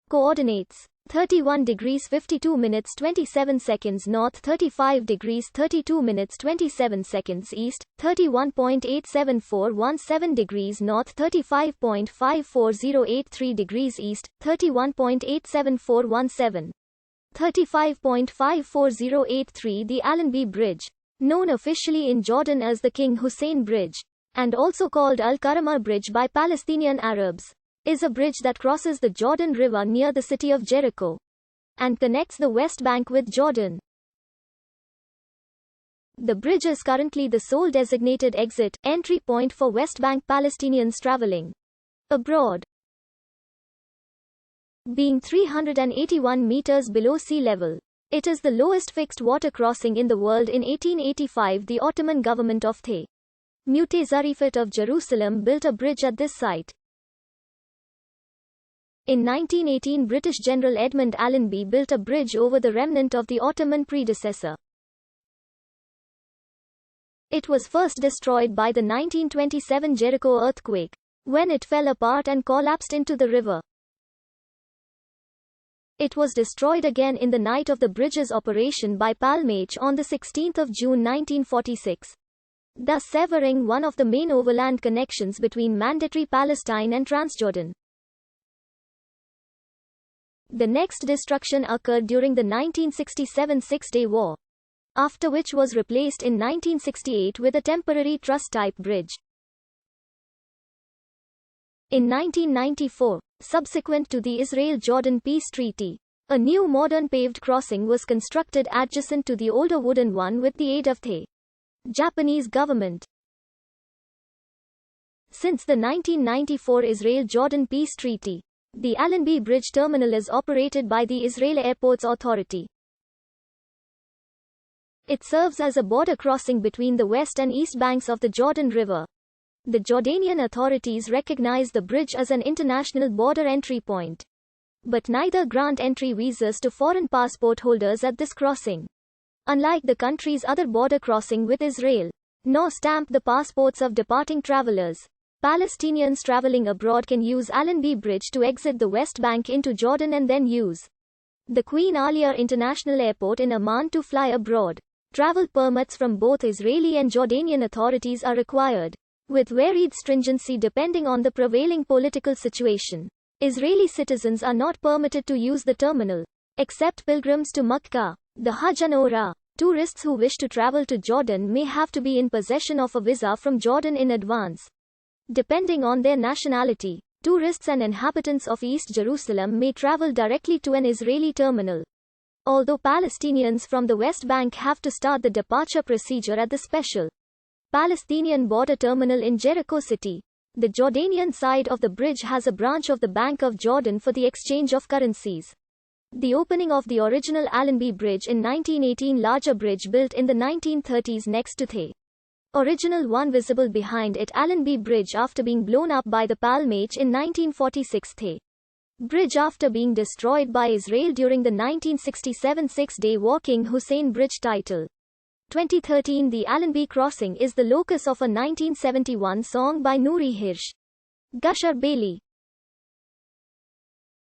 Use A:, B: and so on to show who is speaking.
A: Coordinates: 31 degrees 52 minutes 27 seconds north, 35 degrees 32 minutes 27 seconds east, 31.87417 degrees north, 35.54083 degrees east, 31.87417, 35.54083. The Allenby Bridge, known officially in Jordan as the King Hussein Bridge, and also called Al-Karama Bridge by Palestinian Arabs, is a bridge that crosses the Jordan River near the city of Jericho and connects the West Bank with Jordan. The bridge is currently the sole designated entry point for West Bank Palestinians traveling abroad. Being 381 meters below sea level, it is the lowest fixed water crossing in the world. In 1885, the Ottoman government of the Mu'tazarifate of Jerusalem built a bridge at this site. In 1918, British General Edmund Allenby built a bridge over the remnant of the Ottoman predecessor. It was first destroyed by the 1927 Jericho earthquake, when it fell apart and collapsed into the river. It was destroyed again in the night of the bridge's operation by Palmach on 16 June 1946, thus severing one of the main overland connections between Mandatory Palestine and Transjordan. The next destruction occurred during the 1967 Six-Day War, after which was replaced in 1968 with a temporary truss-type bridge. In 1994, subsequent to the Israel-Jordan Peace Treaty, a new modern paved crossing was constructed adjacent to the older wooden one with the aid of the Japanese government. Since the 1994 Israel-Jordan Peace Treaty, the Allenby Bridge terminal is operated by the Israel Airports Authority. It serves as a border crossing between the west and east banks of the Jordan River. The Jordanian authorities recognize the bridge as an international border entry point, but neither grant entry visas to foreign passport holders at this crossing, unlike the country's other border crossing with Israel, nor stamp the passports of departing travelers. Palestinians traveling abroad can use Allenby Bridge to exit the West Bank into Jordan and then use the Queen Alia International Airport in Amman to fly abroad. Travel permits from both Israeli and Jordanian authorities are required, with varied stringency depending on the prevailing political situation. Israeli citizens are not permitted to use the terminal, except pilgrims to Makkah, the Hajj and Umrah. Tourists who wish to travel to Jordan may have to be in possession of a visa from Jordan in advance. Depending on their nationality, tourists and inhabitants of East Jerusalem may travel directly to an Israeli terminal, although Palestinians from the West Bank have to start the departure procedure at the special Palestinian border terminal in Jericho City. The Jordanian side of the bridge has a branch of the Bank of Jordan for the exchange of currencies. The opening of the original Allenby Bridge in 1918, larger bridge built in the 1930s next to the original one visible behind it, Allenby Bridge, after being blown up by the Palmach in 1946. The bridge after being destroyed by Israel during the 1967 Six-Day War. King Hussein Bridge title. 2013. The Allenby crossing is the locus of a 1971 song by Nouri Hirsch, Gushar Bailey.